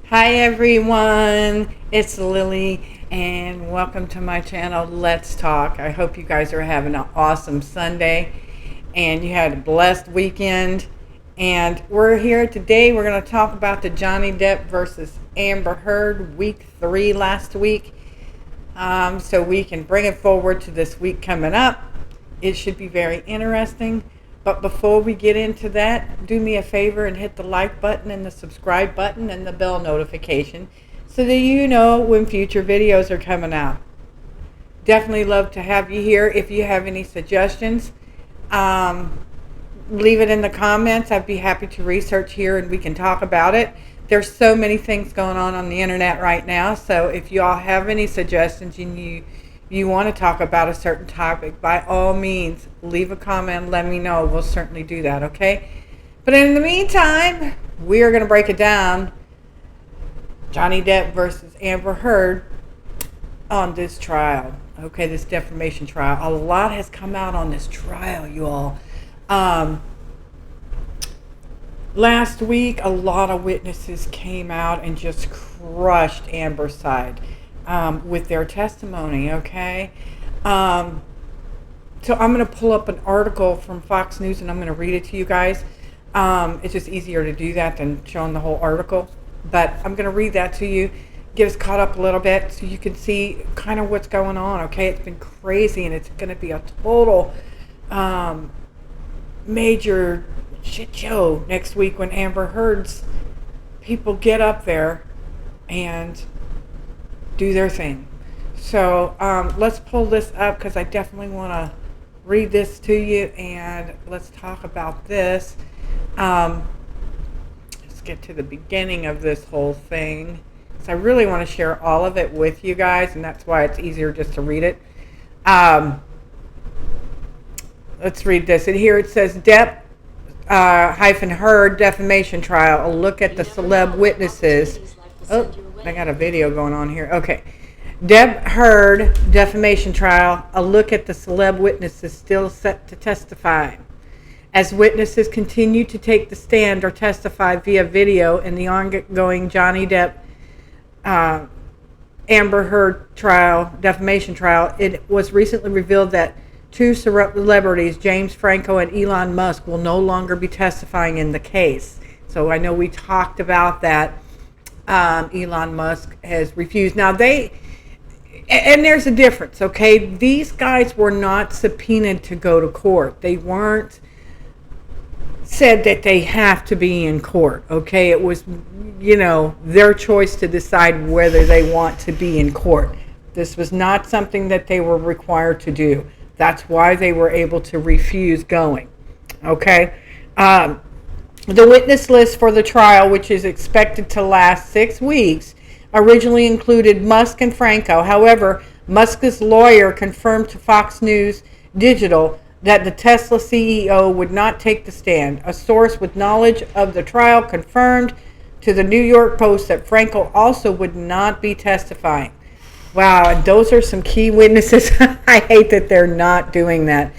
Hi everyone, it's Lily and welcome to my channel, Let's Talk. I hope you guys are having an awesome Sunday and you had a blessed weekend. And we're here today, we're going to talk about the Johnny Depp versus Amber Heard week 3 last week. So we can bring it forward to this week coming up. It should be very interesting. But before we get into that, do me a favor and hit the like button and the subscribe button and the bell notification so that you know when future videos are coming out. Definitely love to have you here. If you have any suggestions, leave it in the comments. I'd be happy to research here and we can talk about it. There's so many things going on the internet right now. So if you all have any suggestions and you want to talk about a certain topic, by all means, leave a comment, let me know. We'll certainly do that, okay? But in the meantime, we are going to break it down. Johnny Depp versus Amber Heard on this trial, okay, this defamation trial. A lot has come out on this trial, you all. Last week, a lot of witnesses came out and just crushed Amber's side. With their testimony, okay? So I'm going to pull up an article from Fox News and I'm going to read it to you guys. It's just easier to do that than showing the whole article. But I'm going to read that to you, get us caught up a little bit so you can see kind of what's going on, okay? It's been crazy and it's going to be a total major shit show next week when Amber Heard's people get up there and do their thing. So let's pull this up because I definitely want to read this to you and let's talk about this. Let's get to the beginning of this whole thing. So I really want to share all of it with you guys, and that's why it's easier just to read it. Let's read this. And here it says Depp Heard defamation trial. A look at the celeb witnesses. Oh, I got a video going on here. Okay. Depp Heard defamation trial. A look at the celeb witnesses still set to testify. As witnesses continue to take the stand or testify via video in the ongoing Johnny Depp Amber Heard trial, defamation trial, it was recently revealed that two celebrities, James Franco and Elon Musk, will no longer be testifying in the case. So I know we talked about that. Elon Musk has refused. Now and there's a difference, okay? These guys were not subpoenaed to go to court. They weren't said that they have to be in court, okay? It was, their choice to decide whether they want to be in court. This was not something that they were required to do. That's why they were able to refuse going, okay? The witness list for the trial, which is expected to last 6 weeks, originally included Musk and Franco. However, Musk's lawyer confirmed to Fox News Digital that the Tesla CEO would not take the stand. A source with knowledge of the trial confirmed to the New York Post that Franco also would not be testifying. Wow, and those are some key witnesses. I hate that they're not doing that.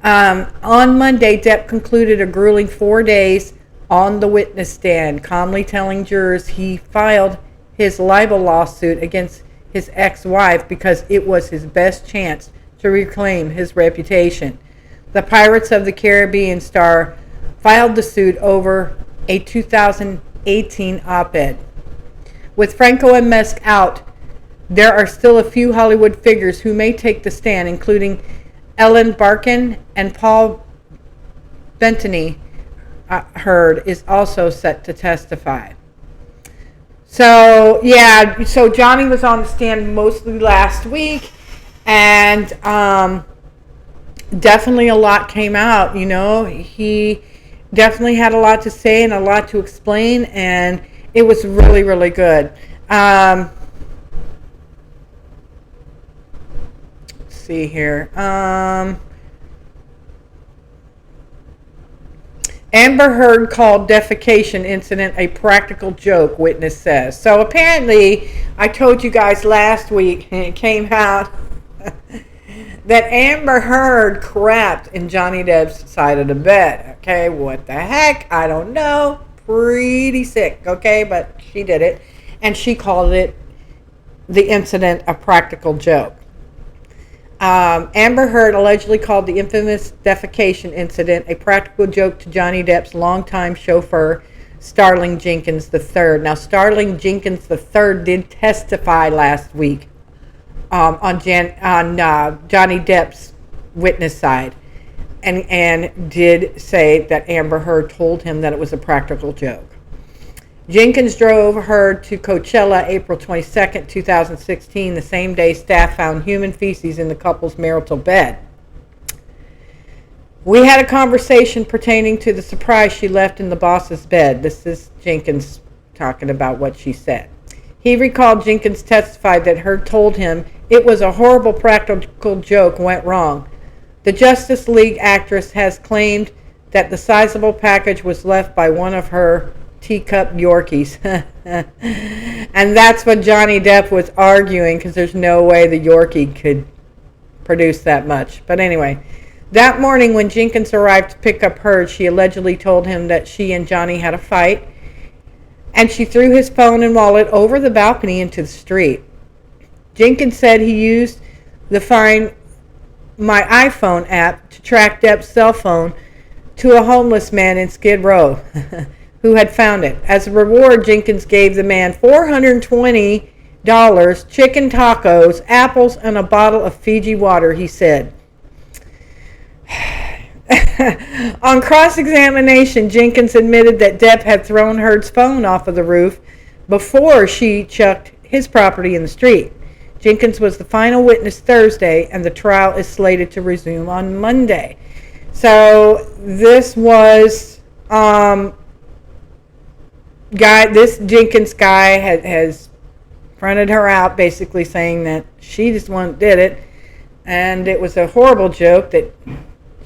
On Monday, Depp concluded a grueling 4 days on the witness stand, calmly telling jurors he filed his libel lawsuit against his ex-wife because it was his best chance to reclaim his reputation. The Pirates of the Caribbean star filed the suit over a 2018 op-ed. With Franco and Musk out, there are still a few Hollywood figures who may take the stand, including Ellen Barkin and Paul Bettany. Heard is also set to testify. So Johnny was on the stand mostly last week, and definitely a lot came out. He definitely had a lot to say and a lot to explain, and it was really, really good. Let's see here. Amber Heard called defecation incident a practical joke, witness says. So apparently, I told you guys last week, and it came out, that Amber Heard crapped in Johnny Depp's side of the bed. Okay, what the heck? I don't know. Pretty sick, okay? But she did it. and she called the incident a practical joke. Amber Heard allegedly called the infamous defecation incident a practical joke to Johnny Depp's longtime chauffeur, Starling Jenkins III. Now, Starling Jenkins III did testify last week on Johnny Depp's witness side, and did say that Amber Heard told him that it was a practical joke. Jenkins drove Heard to Coachella April 22nd, 2016, the same day staff found human feces in the couple's marital bed. We had a conversation pertaining to the surprise she left in the boss's bed. This is Jenkins talking about what she said. He recalled Jenkins testified that Heard told him it was a horrible practical joke went wrong. The Justice League actress has claimed that the sizable package was left by one of her teacup Yorkies. And that's what Johnny Depp was arguing, because there's no way the Yorkie could produce that much. But anyway, that morning when Jenkins arrived to pick up Heard, she allegedly told him that she and Johnny had a fight, and she threw his phone and wallet over the balcony into the street. Jenkins said he used the Find My iPhone app to track Depp's cell phone to a homeless man in Skid Row who had found it. As a reward, Jenkins gave the man $420, chicken tacos, apples, and a bottle of Fiji water, he said. On cross-examination, Jenkins admitted that Depp had thrown Heard's phone off of the roof before she chucked his property in the street. Jenkins was the final witness Thursday, and the trial is slated to resume on Monday. So this was this Jenkins guy has fronted her out, basically saying that she just did it, and it was a horrible joke that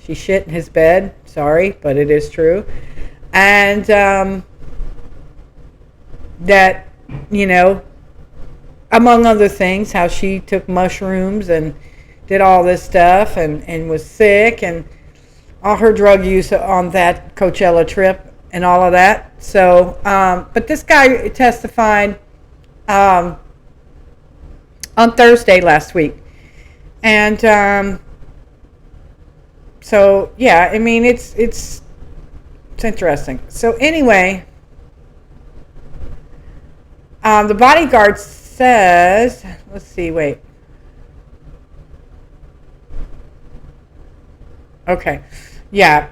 she shit in his bed. Sorry, but it is true. And that, among other things, how she took mushrooms and did all this stuff and was sick, and all her drug use on that Coachella trip and all of that. So, but this guy testified on Thursday last week. And so, yeah, I mean, it's interesting. So anyway, the bodyguard says, let's see, wait. Okay, yeah.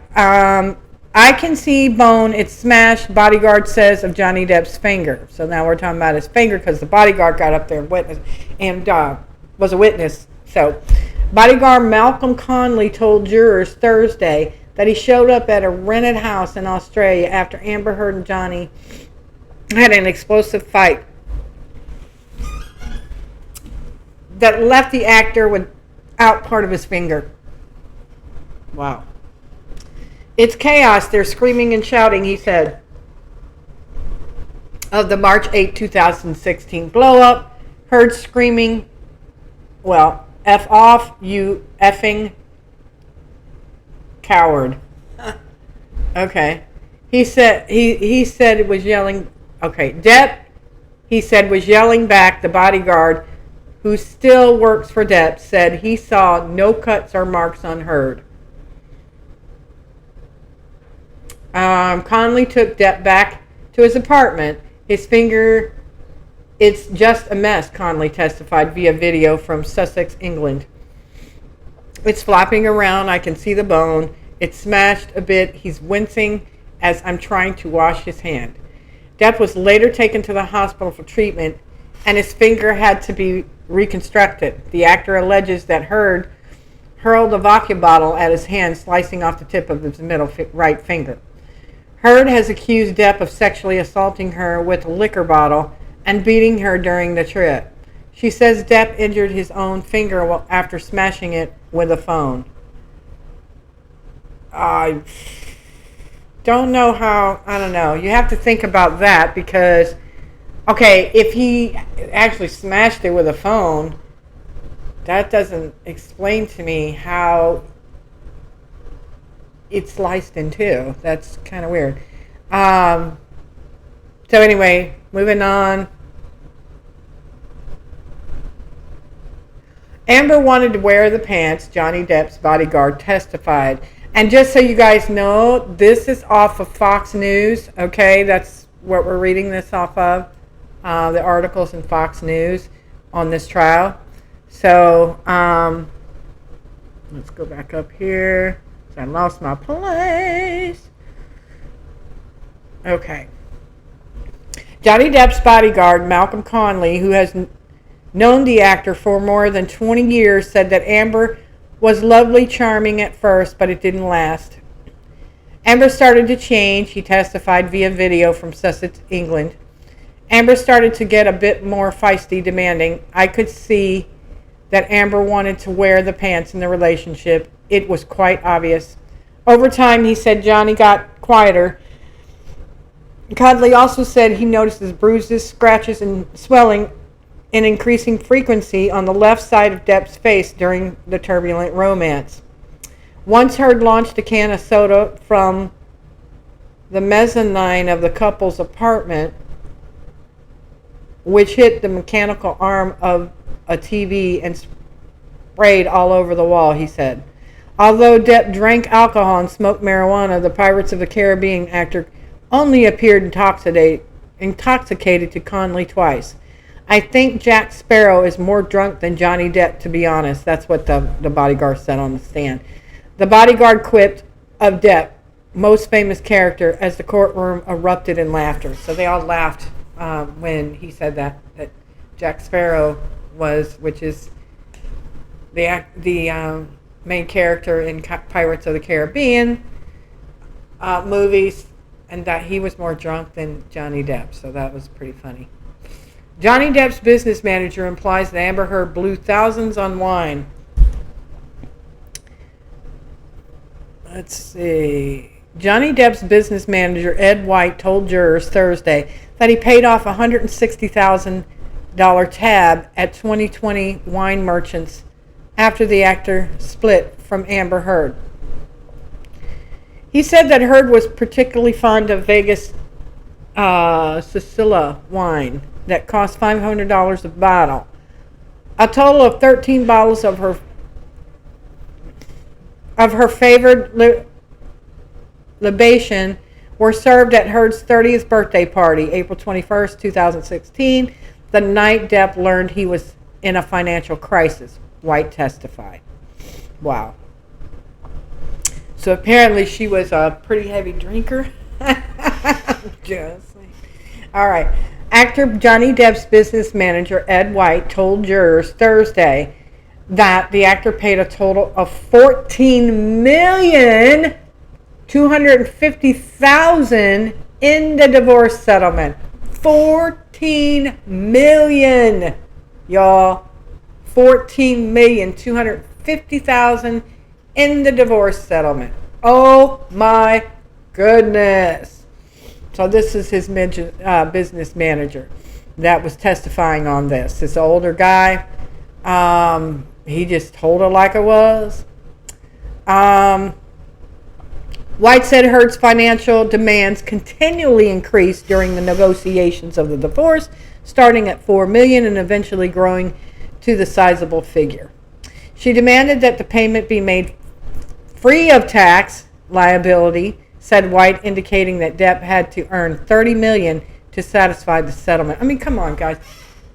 I can see bone, it's smashed, bodyguard says, of Johnny Depp's finger. So now we're talking about his finger because the bodyguard got up there and was a witness. So bodyguard Malcolm Conley told jurors Thursday that he showed up at a rented house in Australia after Amber Heard and Johnny had an explosive fight that left the actor without part of his finger. Wow. It's chaos. They're screaming and shouting, he said, of the March 8, 2016 blow-up. Heard screaming, well, F off, you effing coward. Okay. He said it was yelling. Okay. Depp, he said, was yelling back. The bodyguard, who still works for Depp, said he saw no cuts or marks on Heard. Conley took Depp back to his apartment. His finger, it's just a mess, Conley testified via video from Sussex, England. It's flopping around. I can see the bone. It's smashed a bit. He's wincing as I'm trying to wash his hand. Depp was later taken to the hospital for treatment, and his finger had to be reconstructed. The actor alleges that Heard hurled a vodka bottle at his hand, slicing off the tip of his middle right finger. Heard has accused Depp of sexually assaulting her with a liquor bottle and beating her during the trip. She says Depp injured his own finger after smashing it with a phone. I don't know how, I don't know. You have to think about that because, okay, if he actually smashed it with a phone, that doesn't explain to me how it's sliced in two. That's kind of weird. So anyway, moving on. Amber wanted to wear the pants, Johnny Depp's bodyguard testified. And just so you guys know, this is off of Fox News, okay? That's what we're reading this off of, the articles in Fox News on this trial. So, let's go back up here. I lost my place. Okay. Johnny Depp's bodyguard, Malcolm Conley, who has known the actor for more than 20 years, said that Amber was lovely, charming at first, but it didn't last. Amber started to change, he testified via video from Sussex, England. Amber started to get a bit more feisty, demanding. I could see that Amber wanted to wear the pants in the relationship. It was quite obvious. Over time, he said Johnny got quieter. Conley also said he notices bruises, scratches, and swelling in increasing frequency on the left side of Depp's face during the turbulent romance. Once Heard launched a can of soda from the mezzanine of the couple's apartment, which hit the mechanical arm of a TV and sprayed all over the wall, he said. Although Depp drank alcohol and smoked marijuana, the Pirates of the Caribbean actor only appeared intoxicated to Conley twice. I think Jack Sparrow is more drunk than Johnny Depp, to be honest. That's what the bodyguard said on the stand. The bodyguard quipped of Depp, most famous character, as the courtroom erupted in laughter. So they all laughed when he said that Jack Sparrow was, which is the main character in Pirates of the Caribbean movies, and that he was more drunk than Johnny Depp. So that was pretty funny. Johnny Depp's business manager implies that Amber Heard blew thousands on wine. Let's see. Johnny Depp's business manager, Ed White, told jurors Thursday that he paid off a $160,000 tab at 2020 wine merchants after the actor split from Amber Heard. He said that Heard was particularly fond of Vegas Sicilla wine that cost $500 a bottle. A total of 13 bottles of her favorite libation were served at Heard's 30th birthday party, April 21st, 2016, the night Depp learned he was in a financial crisis, White testified. Wow. So apparently she was a pretty heavy drinker. Just all right. Actor Johnny Depp's business manager, Ed White, told jurors Thursday that the actor paid a total of $14,250,000 in the divorce settlement. $14 million, y'all. $14,250,000 in the divorce settlement. Oh my goodness. So this is his business manager that was testifying on this. This older guy, he just told it like it was. White said Heard's financial demands continually increased during the negotiations of the divorce, starting at $4 million and eventually growing to the sizable figure. She demanded that the payment be made free of tax liability, said White, indicating that Depp had to earn $30 million to satisfy the settlement. I mean, come on, guys.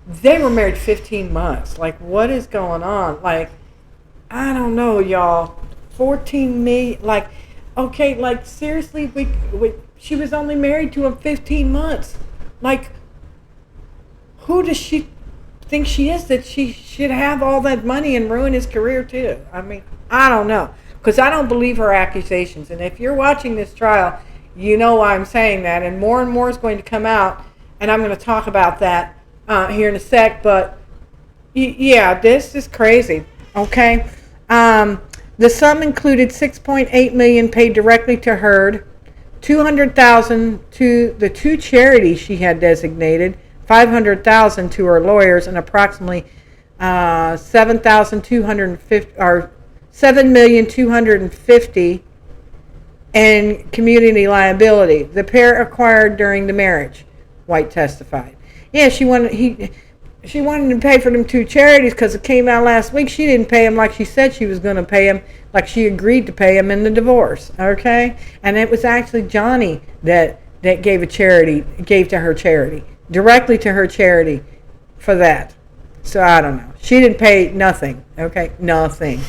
They were married 15 months. Like, what is going on? Like, I don't know, y'all. 14 million. Like, okay, like, seriously, she was only married to him 15 months. Like, who does she think she is that she should have all that money and ruin his career, too? I mean, I don't know. Because I don't believe her accusations. And if you're watching this trial, you know why I'm saying that. And more is going to come out. And I'm going to talk about that here in a sec. But, yeah, this is crazy. Okay? The sum included $6.8 million paid directly to Heard, $200,000 to the two charities she had designated, $500,000 to her lawyers, and approximately $7,250,000 in community liability. The pair acquired during the marriage, White testified. Yeah, she wanted she wanted to pay for them 2 charities because it came out last week. She didn't pay him like she said she was going to pay him, like she agreed to pay him in the divorce. Okay, and it was actually Johnny that gave to her charity, directly to her charity, for that. So I don't know. She didn't pay nothing. Okay, nothing.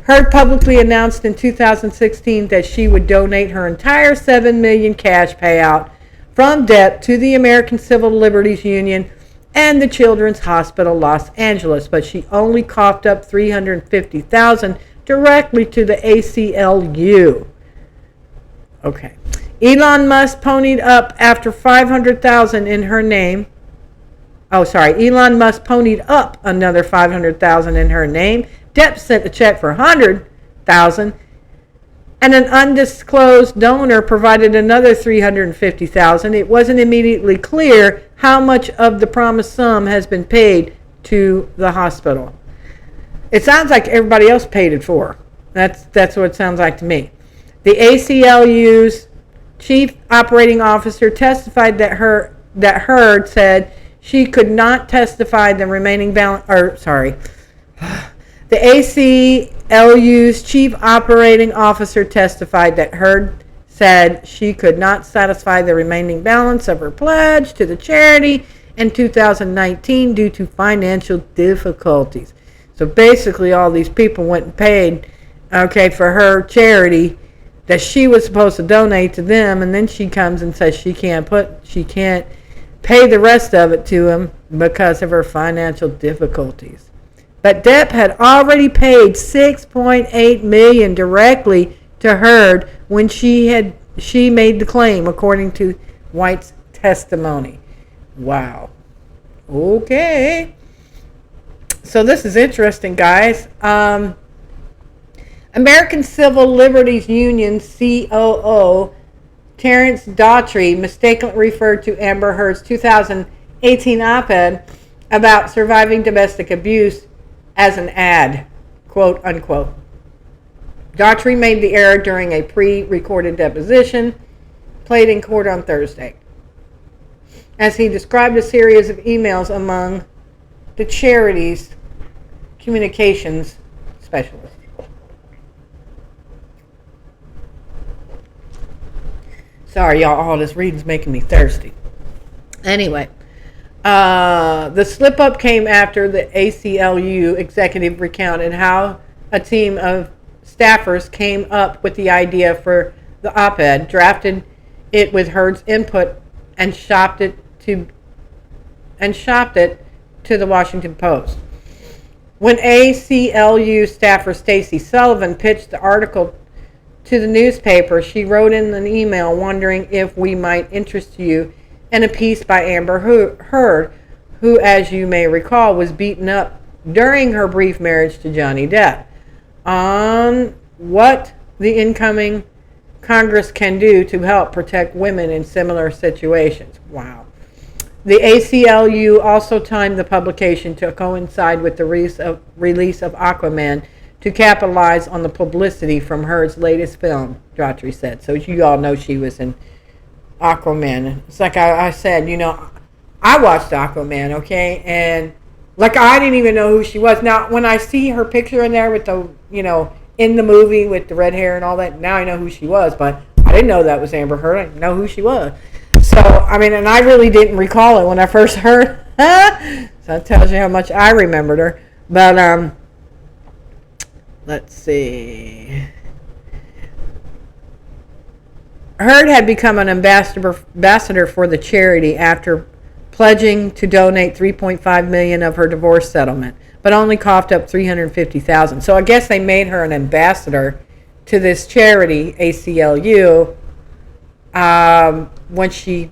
Heard publicly announced in 2016 that she would donate her entire $7 million cash payout from Depp to the American Civil Liberties Union and the Children's Hospital Los Angeles, but she only coughed up $350,000 directly to the ACLU. Okay. Elon Musk ponied up after $500,000 in her name. Oh, sorry. Elon Musk ponied up another $500,000 in her name. Depp sent a check for $100,000, and an undisclosed donor provided another $350,000. It wasn't immediately clear how much of the promised sum has been paid to the hospital. It sounds like everybody else paid it for. That's what it sounds like to me. The ACLU's chief operating officer testified that Heard said she could not testify the remaining balance. The ACLU's chief operating officer testified that Heard said she could not satisfy the remaining balance of her pledge to the charity in 2019 due to financial difficulties. So basically all these people went and paid, for her charity that she was supposed to donate to them, and then she comes and says she can't pay the rest of it to him because of her financial difficulties. But Depp had already paid $6.8 million directly to Heard when she made the claim, according to White's testimony. Wow. Okay. So this is interesting, guys. American Civil Liberties Union COO Terrence Daughtry mistakenly referred to Amber Heard's 2018 op-ed about surviving domestic abuse as an ad, quote unquote. Daughtry made the error during a pre-recorded deposition played in court on Thursday, as he described a series of emails among the charity's communications specialist. Sorry, y'all, all this reading's making me thirsty. Anyway, the slip-up came after the ACLU executive recounted how a team of staffers came up with the idea for the op-ed, drafted it with Heard's input, and shopped it to the Washington Post. When ACLU staffer Stacey Sullivan pitched the article to the newspaper, she wrote in an email wondering if we might interest you in a piece by Amber Heard, who, as you may recall, was beaten up during her brief marriage to Johnny Depp, on what the incoming Congress can do to help protect women in similar situations. Wow. The ACLU also timed the publication to coincide with the release of Aquaman to capitalize on the publicity from Heard's latest film, Daughtry said. So you all know she was in Aquaman. It's like I said, I watched Aquaman, okay? And I didn't even know who she was. Now, when I see her picture in there with the, in the movie with the red hair and all that, now I know who she was. But I didn't know that was Amber Heard. I didn't know who she was. So, and I really didn't recall it when I first heard her. So that tells you how much I remembered her. But, let's see. Heard had become an ambassador for the charity after pledging to donate $3.5 million of her divorce settlement, but only coughed up $350,000. So I guess they made her an ambassador to this charity, ACLU, when she,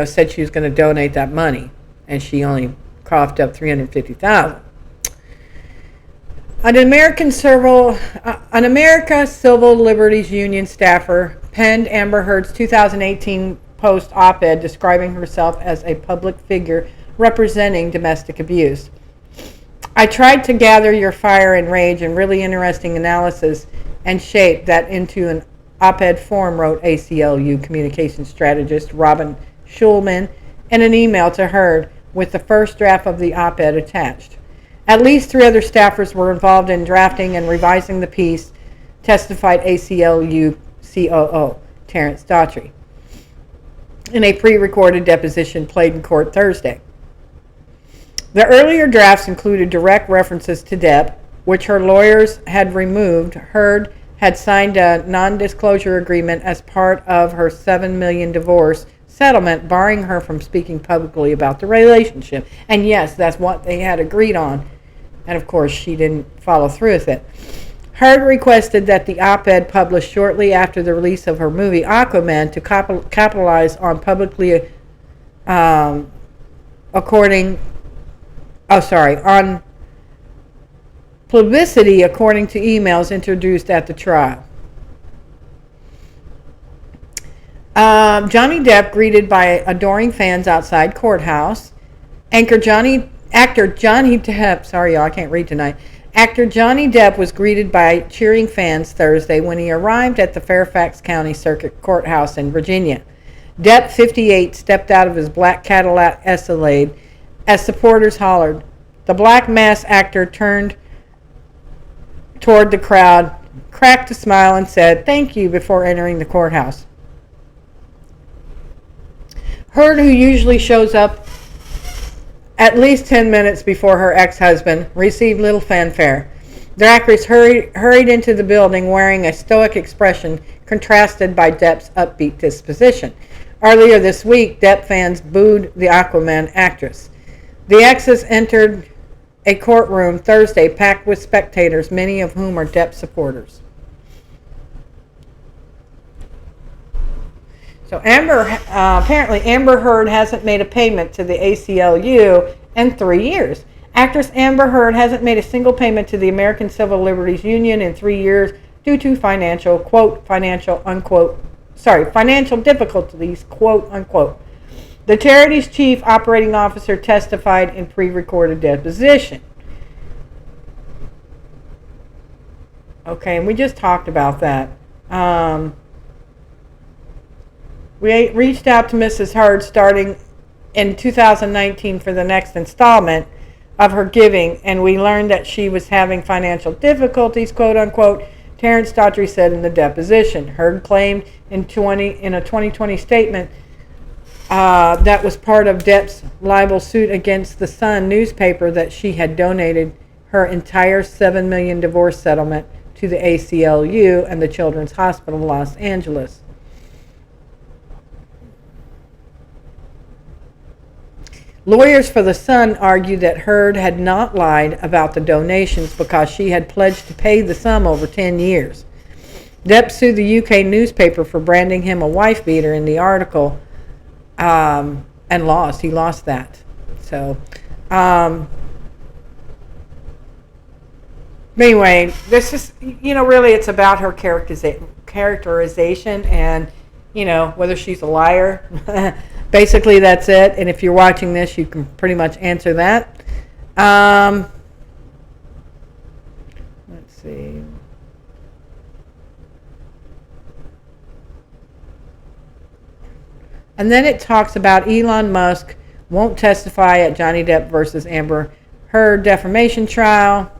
said she was going to donate that money, and she only coughed up $350,000. An America Civil Liberties Union staffer penned Amber Heard's 2018 Post op-ed describing herself as a public figure representing domestic abuse. I tried to gather your fire and rage and really interesting analysis and shape that into an op-ed form, wrote ACLU communications strategist Robin Schulman in an email to Heard. with the first draft of the op-ed attached. At least 3 other staffers were involved in drafting and revising the piece, testified ACLU COO Terrence Daughtry in a pre-recorded deposition played in court Thursday. The earlier drafts included direct references to Depp, which her lawyers had removed. Heard had signed a non-disclosure agreement as part of her $7 million divorce settlement, barring her from speaking publicly about the relationship. And yes, that's what they had agreed on. And of course, she didn't follow through with it. Heard requested that the op-ed published shortly after the release of her movie Aquaman to capitalize on on publicity, according to emails introduced at the trial. Johnny Depp greeted by adoring fans outside courthouse. Actor Johnny Depp, sorry y'all, I can't read tonight. Actor Johnny Depp was greeted by cheering fans Thursday when he arrived at the Fairfax County Circuit Courthouse in Virginia. Depp, 58, stepped out of his black Cadillac Escalade as supporters hollered. The black masked actor turned toward the crowd, cracked a smile, and said, "Thank you," before entering the courthouse. Heard, who usually shows up at least 10 minutes before her ex-husband, received little fanfare. The actress hurried into the building wearing a stoic expression contrasted by Depp's upbeat disposition. Earlier this week, Depp fans booed the Aquaman actress. The exes entered a courtroom Thursday packed with spectators, many of whom are Depp supporters. So apparently Amber Heard hasn't made a payment to the ACLU in 3 years. Actress Amber Heard hasn't made a single payment to the American Civil Liberties Union in 3 years due to financial difficulties, quote unquote. The charity's chief operating officer testified in pre-recorded deposition. Okay, and we just talked about that. We reached out to Mrs. Heard starting in 2019 for the next installment of her giving, and we learned that she was having financial difficulties, quote unquote, Terrence Daughtry said in the deposition. Heard claimed in a 2020 statement that was part of Depp's libel suit against the Sun newspaper that she had donated her entire $7 million divorce settlement to the ACLU and the Children's Hospital of Los Angeles. Lawyers for the Sun argued that Heard had not lied about the donations because she had pledged to pay the sum over 10 years. Depp sued the UK newspaper for branding him a wife-beater in the article and lost. He lost that. So, anyway, this is, really it's about her characterization and, whether she's a liar. Basically, that's it. And if you're watching this, you can pretty much answer that. Let's see. And then it talks about Elon Musk won't testify at Johnny Depp versus Amber Heard defamation trial.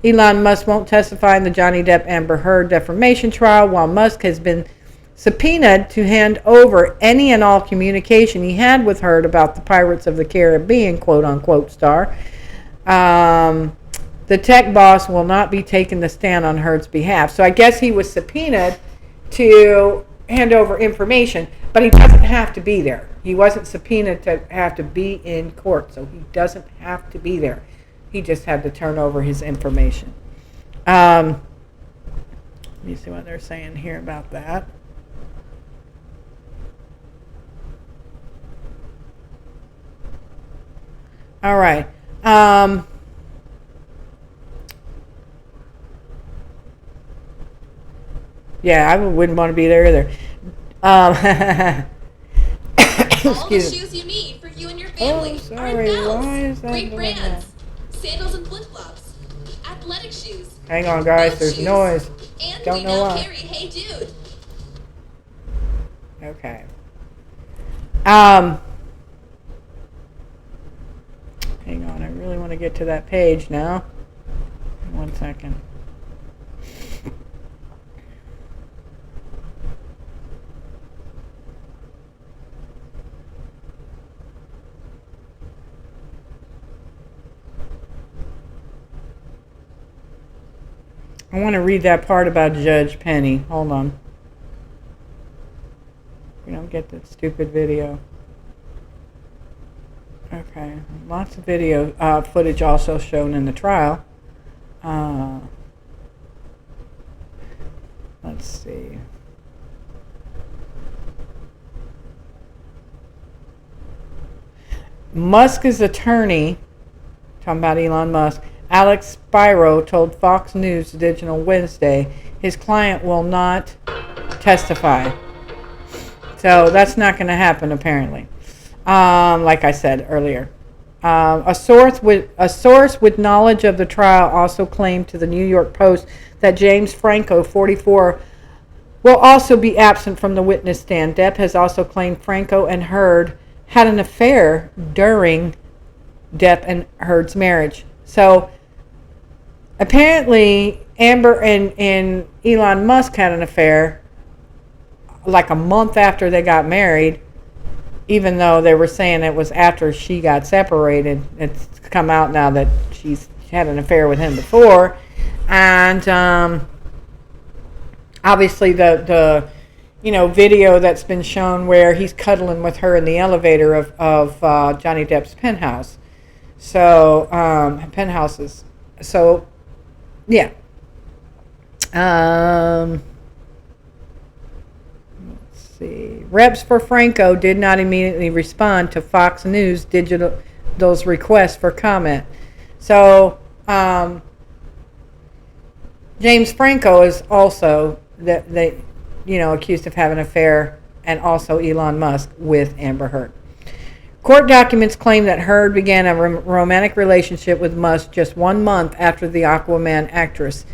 Elon Musk won't testify in the Johnny Depp Amber Heard defamation trial, while Musk has been subpoenaed to hand over any and all communication he had with Heard about the Pirates of the Caribbean, quote-unquote star. The tech boss will not be taking the stand on Heard's behalf. So I guess he was subpoenaed to hand over information, but he doesn't have to be there. He wasn't subpoenaed to have to be in court, so he doesn't have to be there. He just had to turn over his information. Let me see what they're saying here about that. All right. Yeah, I wouldn't want to be there either. All the shoes you need for you and your family are in Bells. Why is that Great doing brands. that? Sandals and flip-flops. Athletic shoes. Hang on, guys. Boat There's shoes. noise. And Don't we know now why. carry Hey Dude. Okay. Hang on, I really want to get to that page now. 1 second. I want to read that part about Judge Penny. Hold on. We don't get that stupid video. Okay, lots of video footage also shown in the trial. Let's see. Musk's attorney, talking about Elon Musk, Alex Spiro, told Fox News Digital Wednesday his client will not testify. So that's not going to happen, apparently. Like I said earlier. A source with knowledge of the trial also claimed to the New York Post that James Franco, 44, will also be absent from the witness stand. Depp has also claimed Franco and Heard had an affair during Depp and Heard's marriage. So apparently Amber and Elon Musk had an affair like a month after they got married, even though they were saying it was after she got separated. It's come out now that she's had an affair with him before. And obviously the video that's been shown where he's cuddling with her in the elevator of Johnny Depp's penthouse. So, penthouses. So, yeah. Let's see. Reps for Franco did not immediately respond to Fox News Digital's request for comment. So, James Franco is also accused of having an affair, and also Elon Musk with Amber Heard. Court documents claim that Heard began a romantic relationship with Musk just 1 month after the Aquaman actress,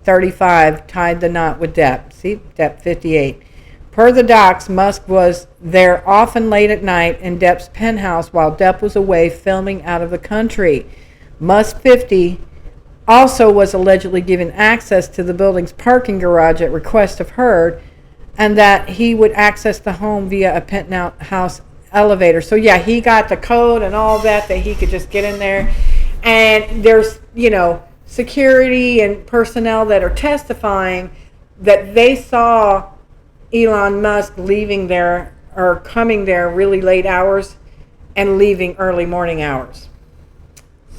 35, tied the knot with Depp. See, Depp, 58. Per the docs, Musk was there often late at night in Depp's penthouse while Depp was away filming out of the country. Musk, 50, also was allegedly given access to the building's parking garage at request of Heard, and that he would access the home via a penthouse elevator. So yeah, he got the code and all that he could just get in there. And there's, security and personnel that are testifying that they saw Elon Musk leaving there or coming there really late hours and leaving early morning hours.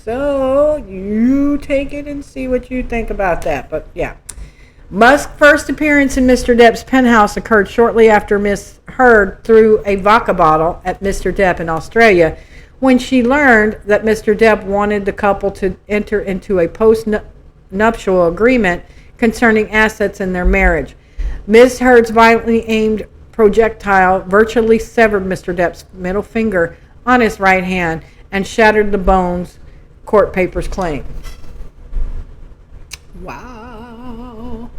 So you take it and see what you think about that. But yeah. Musk's first appearance in Mr. Depp's penthouse occurred shortly after Miss Heard threw a vodka bottle at Mr. Depp in Australia when she learned that Mr. Depp wanted the couple to enter into a post-nuptial agreement concerning assets in their marriage. Ms. Heard's violently aimed projectile virtually severed Mr. Depp's middle finger on his right hand and shattered the bones, court papers claim. Wow.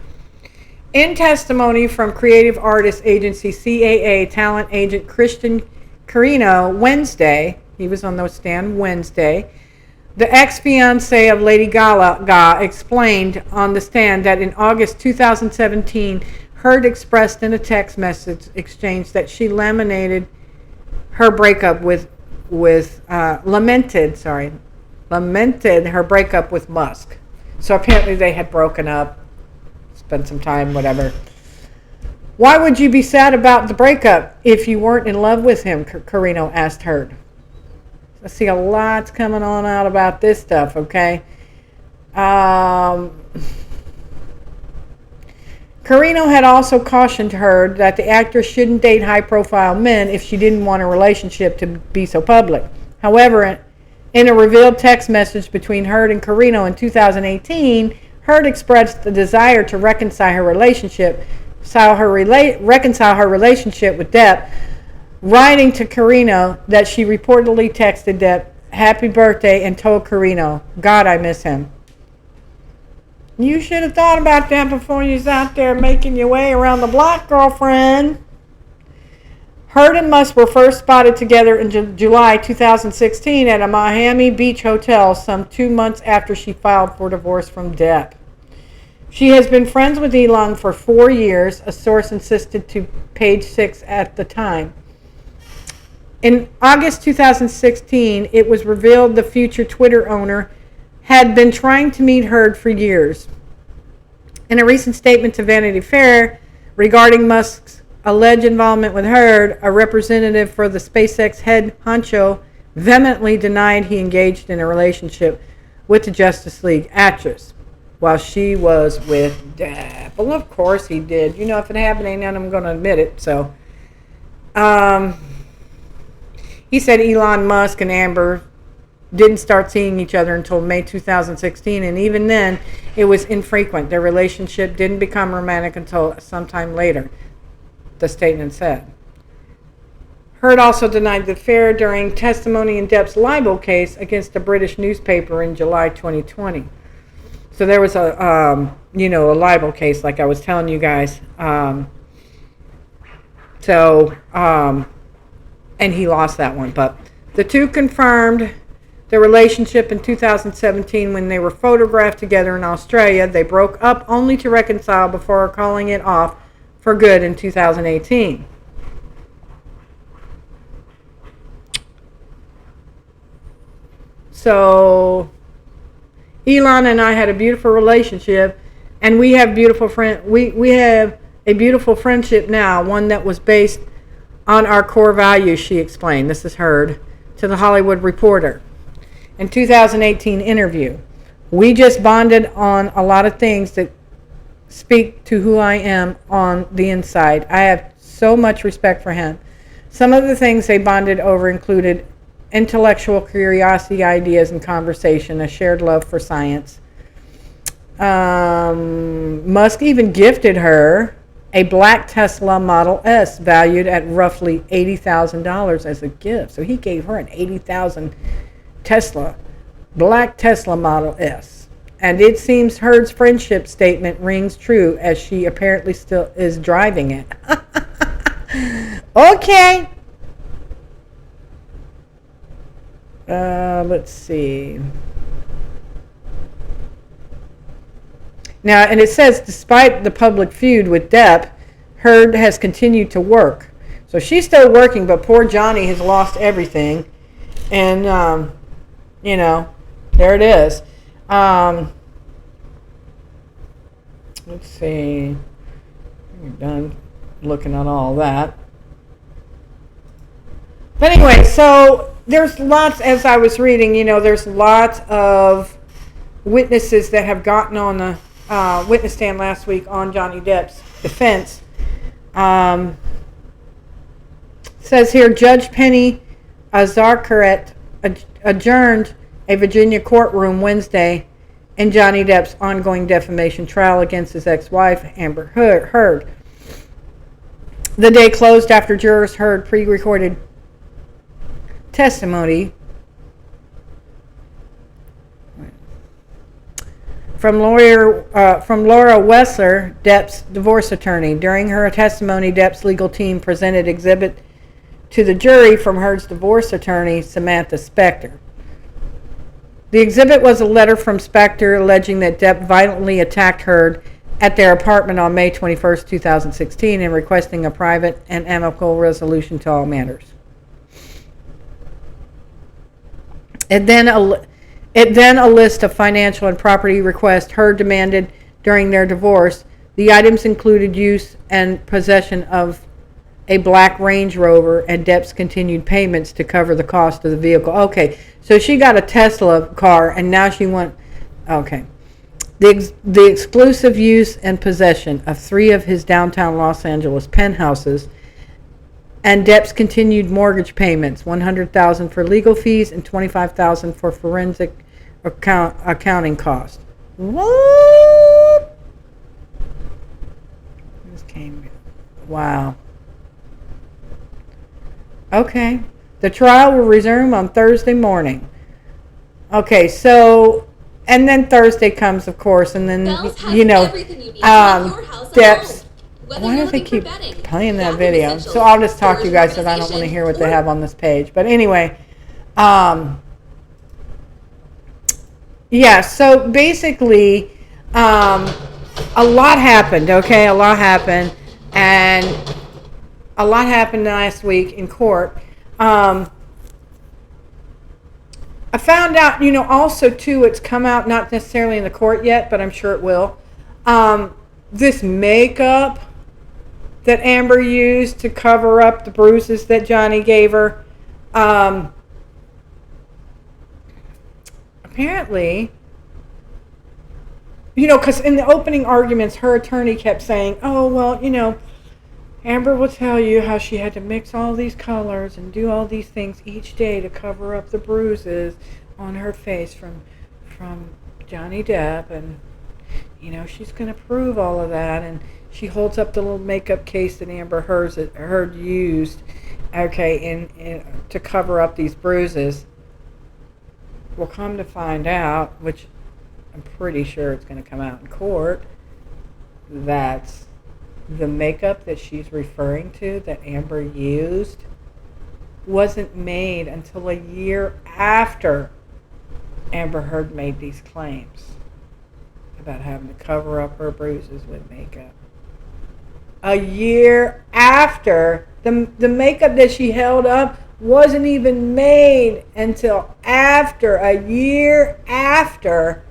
In testimony from creative artist agency CAA talent agent Christian Carino Wednesday, he was on the stand Wednesday, the ex-fiancé of Lady Gaga explained on the stand that in August 2017, Heard expressed in a text message exchange that she lamented her breakup lamented her breakup with Musk. So apparently they had broken up. Spend some time, whatever. Why would you be sad about the breakup if you weren't in love with him? Carino asked Heard. I see a lot's coming on out about this stuff, okay? Carino had also cautioned Heard that the actress shouldn't date high-profile men if she didn't want a relationship to be so public. However, in a revealed text message between Heard and Carino in 2018, Heard expressed the desire to reconcile her relationship with Depp, writing to Carino that she reportedly texted Depp, "Happy birthday," and told Carino, "God, I miss him." You should have thought about that before you was out there making your way around the block, girlfriend. Heard and Musk were first spotted together in July 2016 at a Miami Beach hotel some 2 months after she filed for divorce from Depp. She has been friends with Elon for 4 years, a source insisted to Page 6 at the time. In August 2016, it was revealed the future Twitter owner had been trying to meet Heard for years. In a recent statement to Vanity Fair regarding Musk's alleged involvement with Heard, a representative for the SpaceX head honcho vehemently denied he engaged in a relationship with the Justice League actress while she was with Depp. Well, of course he did. You know, if it happened, ain't none of them going to admit it. So, he said Elon Musk and Amber didn't start seeing each other until May 2016, and even then, it was infrequent. Their relationship didn't become romantic until sometime later, the statement said. Heard also denied the affair during testimony in Depp's libel case against a British newspaper in July 2020. So there was a libel case, like I was telling you guys. And he lost that one. But the two confirmed their relationship in 2017 when they were photographed together in Australia. They broke up only to reconcile before calling it off for good in 2018. So Elon and I had a beautiful relationship, and we have we have a beautiful friendship now, one that was based on our core values, she explained. This is Heard to The Hollywood Reporter. In 2018 interview, we just bonded on a lot of things that speak to who I am on the inside. I have so much respect for him. Some of the things they bonded over included intellectual curiosity, ideas, and conversation, a shared love for science. Musk even gifted her a black Tesla Model S valued at roughly $80,000 as a gift. So he gave her an $80,000 black Tesla Model S. And it seems Heard's friendship statement rings true as she apparently still is driving it. Okay. Let's see. Now, and it says, despite the public feud with Depp, Heard has continued to work. So she's still working, but poor Johnny has lost everything. And, there it is. Let's see. We're done looking at all that. But anyway, so there's lots, as I was reading, there's lots of witnesses that have gotten on the witness stand last week on Johnny Depp's defense. Says here, Judge Penny Azarkaret adjourned a Virginia courtroom Wednesday in Johnny Depp's ongoing defamation trial against his ex-wife, Amber Heard. The day closed after jurors heard pre-recorded testimony from Laura Wessler, Depp's divorce attorney. During her testimony, Depp's legal team presented exhibit to the jury from Heard's divorce attorney, Samantha Spector. The exhibit was a letter from Spector alleging that Depp violently attacked Heard at their apartment on May 21, 2016, and requesting a private and amicable resolution to all matters. It then a list of financial and property requests Heard demanded during their divorce. The items included use and possession of a black Range Rover and Depp's continued payments to cover the cost of the vehicle. Okay, so she got a Tesla car and now she okay. The exclusive use and possession of 3 of his downtown Los Angeles penthouses and Depp's continued mortgage payments, $100,000 for legal fees and $25,000 for forensic accounting costs. What? This came. Wow. Okay. The trial will resume on Thursday morning. Okay, so, and then Thursday comes, of course, and then, Bells has everything you need to make your house a Depp's home. Whether Why you're do they looking keep for bedding, playing that bathroom video? essentials, So I'll just talk to you storage guys because I don't want to hear what they organization, have on this page. But anyway, yeah, so basically, a lot happened, okay? A lot happened. And a lot happened last week in court. I found out, also too, it's come out, not necessarily in the court yet, but I'm sure it will. This makeup that Amber used to cover up the bruises that Johnny gave her, apparently, because in the opening arguments, her attorney kept saying, oh, well, Amber will tell you how she had to mix all these colors and do all these things each day to cover up the bruises on her face from Johnny Depp, and she's going to prove all of that. And she holds up the little makeup case that Amber Heard used, okay, in to cover up these bruises. We'll come to find out, which I'm pretty sure it's going to come out in court, that the makeup that she's referring to that Amber used wasn't made until a year after Amber Heard made these claims about having to cover up her bruises with makeup. A year after. The makeup that she held up wasn't even made until a year after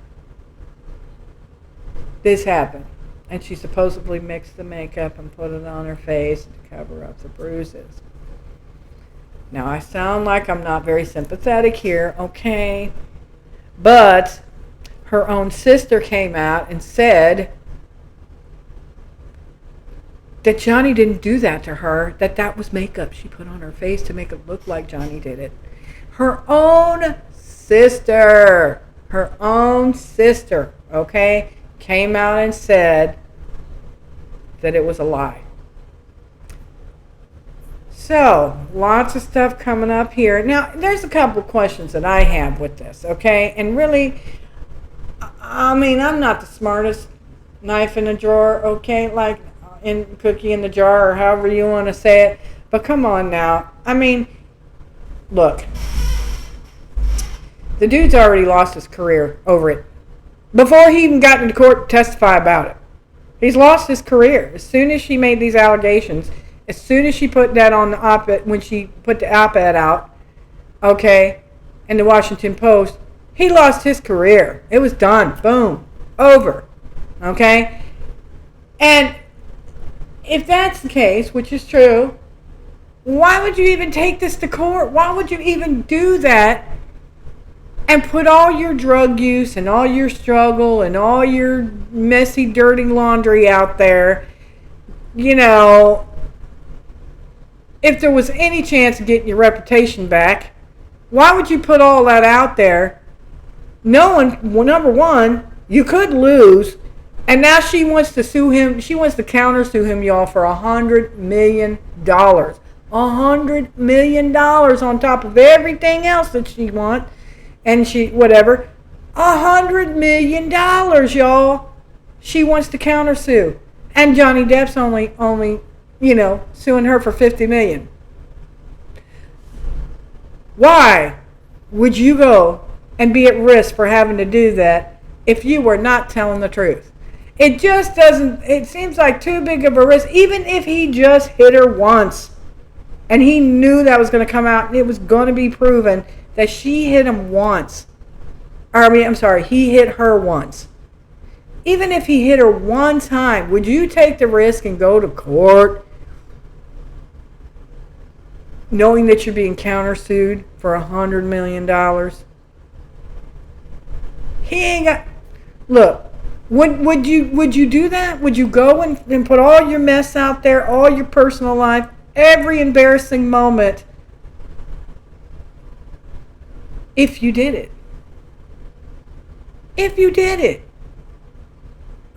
this happened. And she supposedly mixed the makeup and put it on her face to cover up the bruises. Now, I sound like I'm not very sympathetic here, okay? But her own sister came out and said that Johnny didn't do that to her, that was makeup she put on her face to make it look like Johnny did it. Her own sister, okay, came out and said that it was a lie. So, lots of stuff coming up here. Now, there's a couple of questions that I have with this, okay? And really, I mean, I'm not the smartest knife in the drawer, okay? Like, cookie in the jar, or however you want to say it. But come on now. I mean, look. The dude's already lost his career over it. Before he even got into court to testify about it. He's lost his career. As soon as she made these allegations, as soon as she put that on the op-ed, when she put the op-ed out, okay, in the Washington Post, he lost his career. It was done. Boom. Over. Okay? And if that's the case, which is true, why would you even take this to court? Why would you even do that and put all your drug use and all your struggle and all your messy, dirty laundry out there? If there was any chance of getting your reputation back, why would you put all that out there knowing, well, number one, you could lose, and now she wants to sue him. She wants to counter sue him, y'all, for $100 million. $100 million on top of everything else that she wants. And she, whatever, $100 million, y'all. She wants to counter sue. And Johnny Depp's only, suing her for $50 million. Why would you go and be at risk for having to do that if you were not telling the truth? It just doesn't, it seems like too big of a risk, even if he just hit her once. And he knew that was going to come out and it was going to be proven that she hit him once. He hit her once. Even if he hit her one time, would you take the risk and go to court knowing that you're being countersued for $100 million? He ain't got... Look, would you do that? Would you go and put all your mess out there, all your personal life, every embarrassing moment, if you did it? If you did it.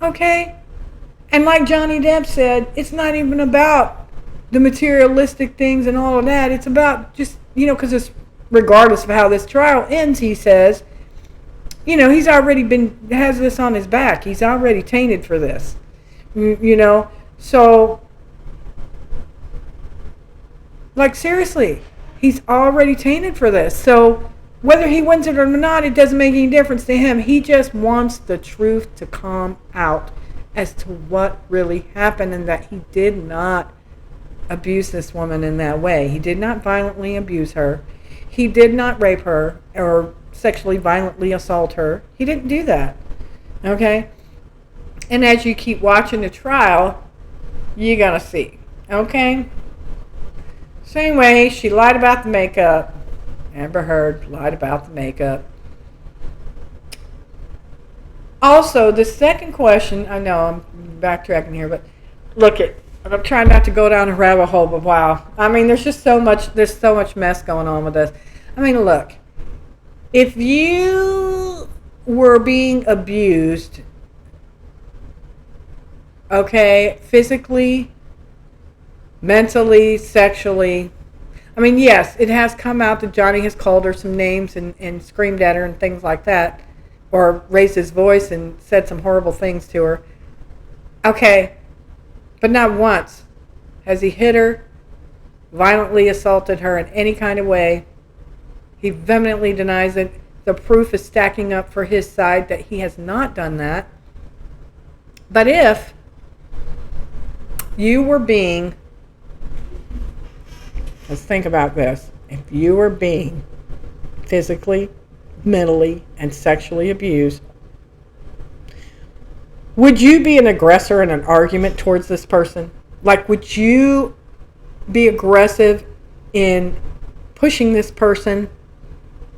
Okay? And like Johnny Depp said, it's not even about the materialistic things and all of that. It's about just, because it's regardless of how this trial ends, he says, he's already has this on his back. He's already tainted for this. So, like, seriously, he's already tainted for this. So, whether he wins it or not, it doesn't make any difference to him. He just wants the truth to come out as to what really happened, and that he did not abuse this woman in that way. He did not violently abuse her. He did not rape her or sexually violently assault her. He didn't do that. Okay? And as you keep watching the trial, you're going to see. Okay? So anyway, she lied about the makeup. Amber Heard lied about the makeup. Also, the second question, I know I'm backtracking here, but look it. I'm trying not to go down a rabbit hole, but wow. I mean, there's so much mess going on with this. I mean, look. If you were being abused, okay, physically, mentally, sexually, I mean, yes, it has come out that Johnny has called her some names and screamed at her and things like that, or raised his voice and said some horrible things to her. Okay, but not once has he hit her, violently assaulted her in any kind of way. He vehemently denies it. The proof is stacking up for his side that he has not done that. But if you were being, let's think about this. If you were being physically, mentally, and sexually abused, would you be an aggressor in an argument towards this person? Like, would you be aggressive in pushing this person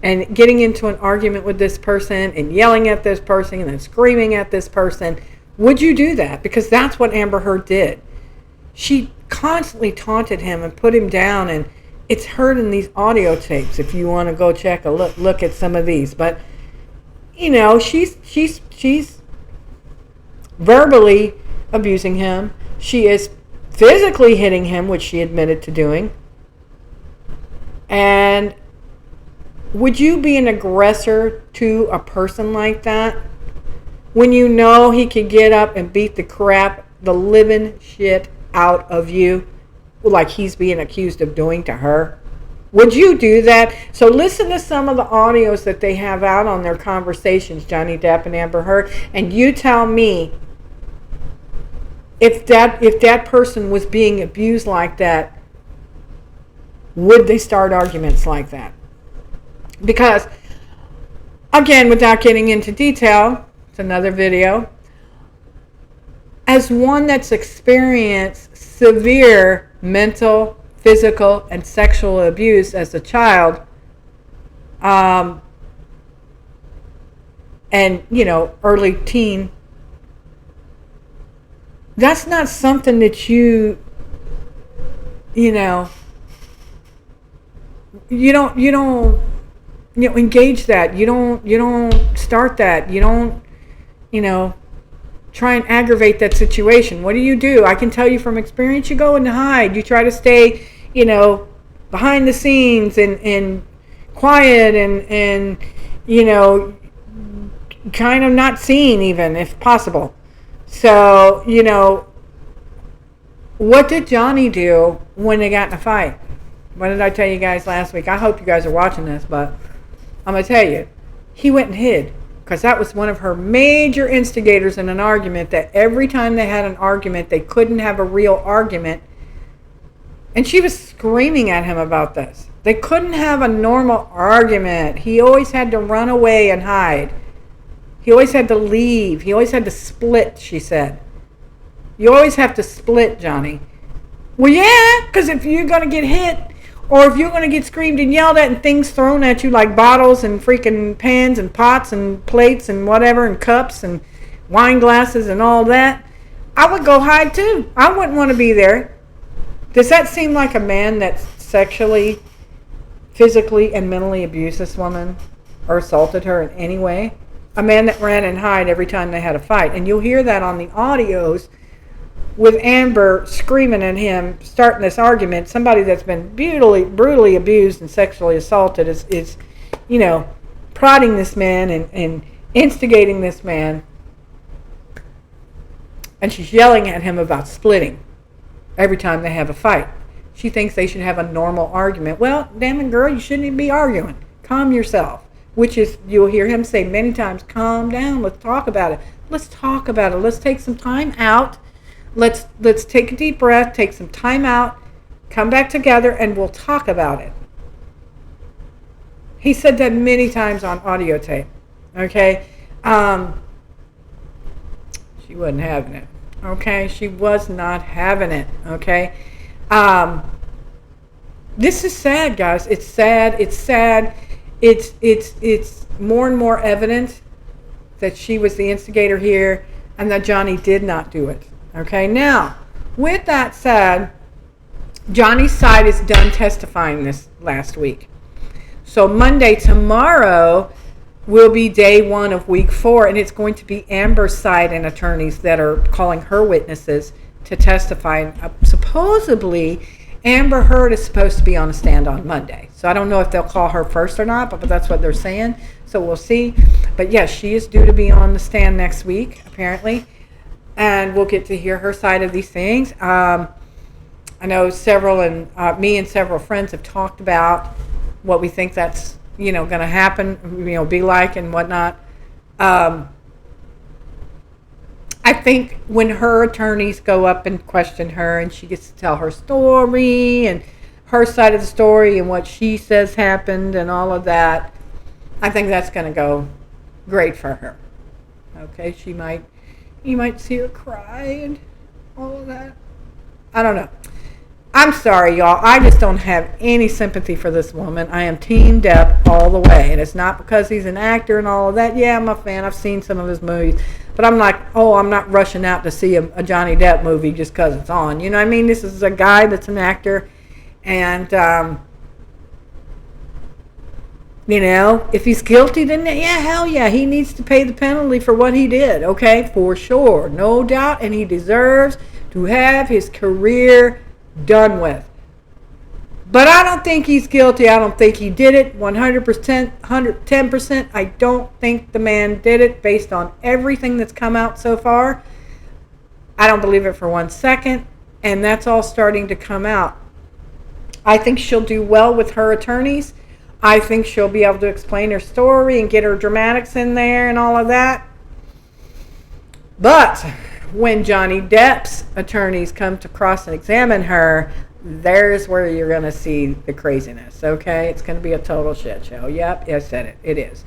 and getting into an argument with this person and yelling at this person and then screaming at this person? Would you do that? Because that's what Amber Heard did. She constantly taunted him and put him down, and it's heard in these audio tapes if you want to go check a look at some of these. But you know, she's verbally abusing him. She is physically hitting him, which she admitted to doing. And would you be an aggressor to a person like that when you know he could get up and beat the living shit out of you, like he's being accused of doing to her? Would you do that? So listen to some of the audios that they have out on their conversations, Johnny Depp and Amber Heard, and you tell me if that person was being abused like that, would they start arguments like that? Because, again, without getting into detail, it's another video. As one that's experienced severe mental, physical, and sexual abuse as a child, and, you know, early teen, that's not something that you don't engage that. You don't start that. You don't, try and aggravate that situation. What do? I can tell you from experience, you go and hide. You try to stay, behind the scenes and quiet and kind of not seen even if possible. So, what did Johnny do when they got in a fight? What did I tell you guys last week? I hope you guys are watching this, but I'm going to tell you. He went and hid, because that was one of her major instigators in an argument, that every time they had an argument, they couldn't have a real argument. And she was screaming at him about this. They couldn't have a normal argument. He always had to run away and hide. He always had to leave. He always had to split, she said. You always have to split, Johnny. Well, yeah, because if you're going to get hit, or if you're going to get screamed and yelled at and things thrown at you like bottles and freaking pans and pots and plates and whatever and cups and wine glasses and all that, I would go hide too. I wouldn't want to be there. Does that seem like a man that sexually, physically, and mentally abused this woman or assaulted her in any way? A man that ran and hid every time they had a fight. And you'll hear that on the audios with Amber screaming at him, starting this argument. Somebody that's been brutally abused and sexually assaulted is prodding this man and instigating this man. And she's yelling at him about splitting every time they have a fight. She thinks they should have a normal argument. Well, damn it, girl, you shouldn't even be arguing. Calm yourself. Which is, you'll hear him say many times, calm down, let's talk about it. Let's talk about it. Let's take some time out. Let's take a deep breath, take some time out, come back together, and we'll talk about it. He said that many times on audio tape. Okay? She wasn't having it. Okay? She was not having it. Okay? This is sad, guys. It's sad. It's sad. It's more and more evident that she was the instigator here and that Johnny did not do it. Okay? Now, with that said, Johnny's side is done testifying this last week. So Monday, tomorrow, will be day 1 of week 4, and it's going to be Amber's side and attorneys that are calling her witnesses to testify. Supposedly, Amber Heard is supposed to be on the stand on Monday. So I don't know if they'll call her first or not, but that's what they're saying. So we'll see. But yes, she is due to be on the stand next week, apparently. And we'll get to hear her side of these things. I know several, and me and several friends have talked about what we think that's, going to happen, be like and whatnot. I think when her attorneys go up and question her and she gets to tell her story and her side of the story and what she says happened and all of that, I think that's going to go great for her. Okay, you might see her cry and all of that. I don't know. I'm sorry, y'all. I just don't have any sympathy for this woman. I am Team Depp all the way. And it's not because he's an actor and all of that. Yeah, I'm a fan. I've seen some of his movies. But I'm like, I'm not rushing out to see a Johnny Depp movie just because it's on. You know what I mean? This is a guy that's an actor. And, if he's guilty, then yeah, hell yeah. He needs to pay the penalty for what he did. Okay? For sure. No doubt. And he deserves to have his career done with. But I don't think he's guilty. I don't think he did it 100%, 110%. I don't think the man did it based on everything that's come out so far. I don't believe it for 1 second. And that's all starting to come out. I think she'll do well with her attorneys. I think she'll be able to explain her story and get her dramatics in there and all of that. But when Johnny Depp's attorneys come to cross and examine her, there's where you're going to see the craziness, okay? It's going to be a total shit show. Yep, I said it. It is.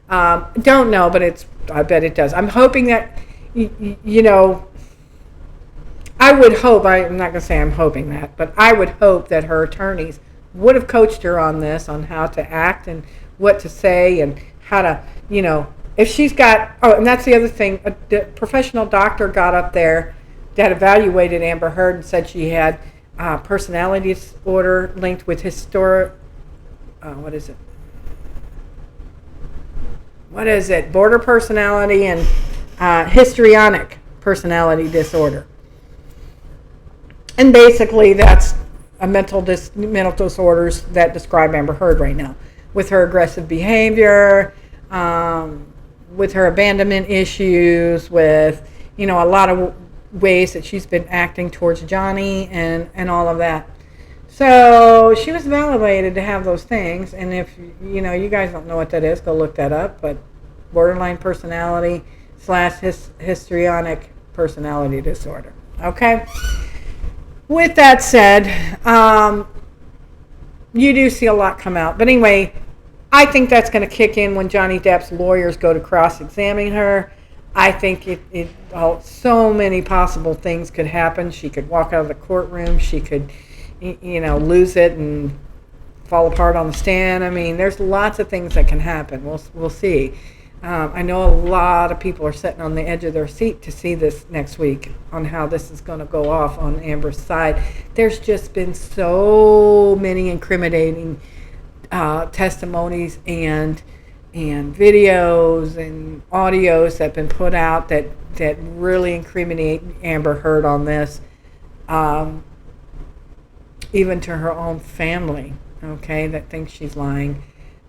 Don't know, but I bet it does. I'm hoping that, I would hope, I'm not going to say I'm hoping that, but I would hope that her attorneys would have coached her on this, on how to act and what to say and how to, if she's got, and that's the other thing, a professional doctor got up there that evaluated Amber Heard and said she had personality disorder linked with border personality and histrionic personality disorder. And basically that's a mental disorders that describe Amber Heard right now, with her aggressive behavior, with her abandonment issues, with, a lot of ways that she's been acting towards Johnny and all of that. So she was validated to have those things. And if, you guys don't know what that is, go look that up. But borderline personality / histrionic personality disorder. Okay? With that said, you do see a lot come out. But anyway, I think that's going to kick in when Johnny Depp's lawyers go to cross-examine her. I think so many possible things could happen. She could walk out of the courtroom. She could, lose it and fall apart on the stand. I mean, there's lots of things that can happen. We'll see. I know a lot of people are sitting on the edge of their seat to see this next week on how this is going to go off on Amber's side. There's just been so many incriminating testimonies and videos and audios that have been put out that really incriminate Amber Heard on this, even to her own family, okay, that thinks she's lying,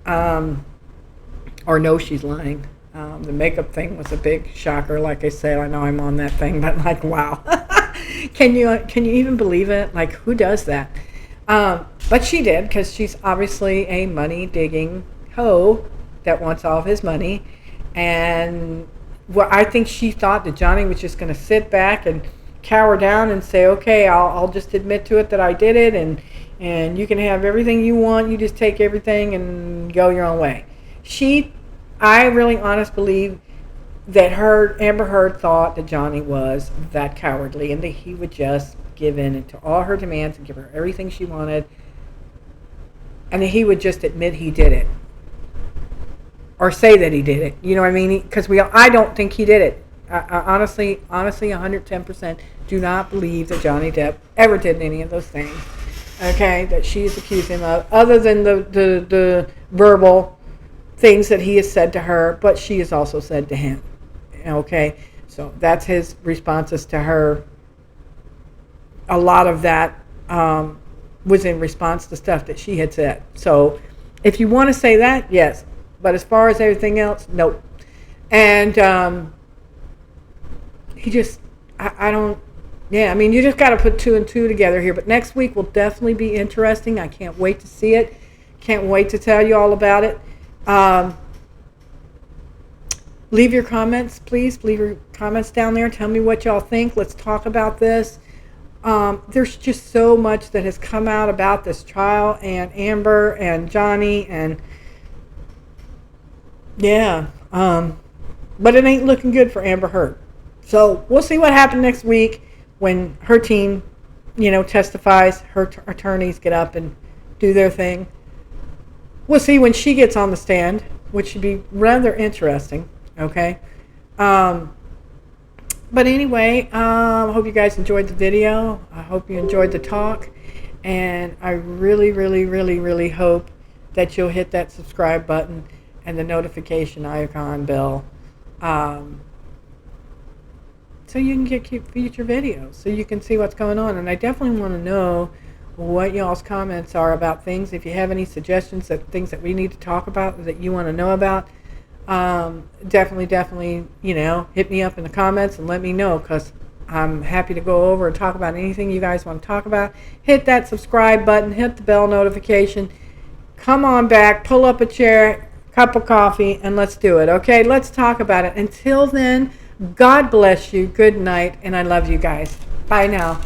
or knows she's lying. The makeup thing was a big shocker. Like I said, I know I'm on that thing, but like, wow. Can you even believe it? Like, who does that? But she did, because she's obviously a money-digging hoe that wants all of his money. And I think she thought that Johnny was just going to sit back and cower down and say, okay, I'll just admit to it that I did it, and you can have everything you want. You just take everything and go your own way. I really honestly believe that Amber Heard thought that Johnny was that cowardly and that he would just give in to all her demands and give her everything she wanted, and that he would just admit he did it or say that he did it. You know what I mean? Because I don't think he did it. I honestly, 110% do not believe that Johnny Depp ever did any of those things. Okay, that she's accused him of, other than the verbal things that he has said to her, but she has also said to him. Okay, so that's his responses to her. A lot of that was in response to stuff that she had said. So if you want to say that, yes. But as far as everything else, nope. And he just, I don't, yeah, I mean, you just got to put 2 and 2 together here. But next week will definitely be interesting. I can't wait to see it. Can't wait to tell you all about it. Leave your comments, please. Leave your comments down there. Tell me what y'all think. Let's talk about this. There's just so much that has come out about this trial and Amber and Johnny and yeah. But it ain't looking good for Amber Heard. So we'll see what happens next week when her team, testifies. Her attorneys get up and do their thing. We'll see when she gets on the stand, which should be rather interesting. Okay. But anyway, I hope you guys enjoyed the video. I hope you enjoyed the talk. And I really, really, really, really hope that you'll hit that subscribe button and the notification icon bell, so you can get future videos, so you can see what's going on. And I definitely want to know what y'all's comments are about things. If you have any suggestions of things that we need to talk about that you want to know about, definitely, hit me up in the comments and let me know, because I'm happy to go over and talk about anything you guys want to talk about. Hit that subscribe button, hit the bell notification, come on back, pull up a chair, cup of coffee, and let's do it. Okay, let's talk about it. Until then, God bless you, good night, and I love you guys. Bye now.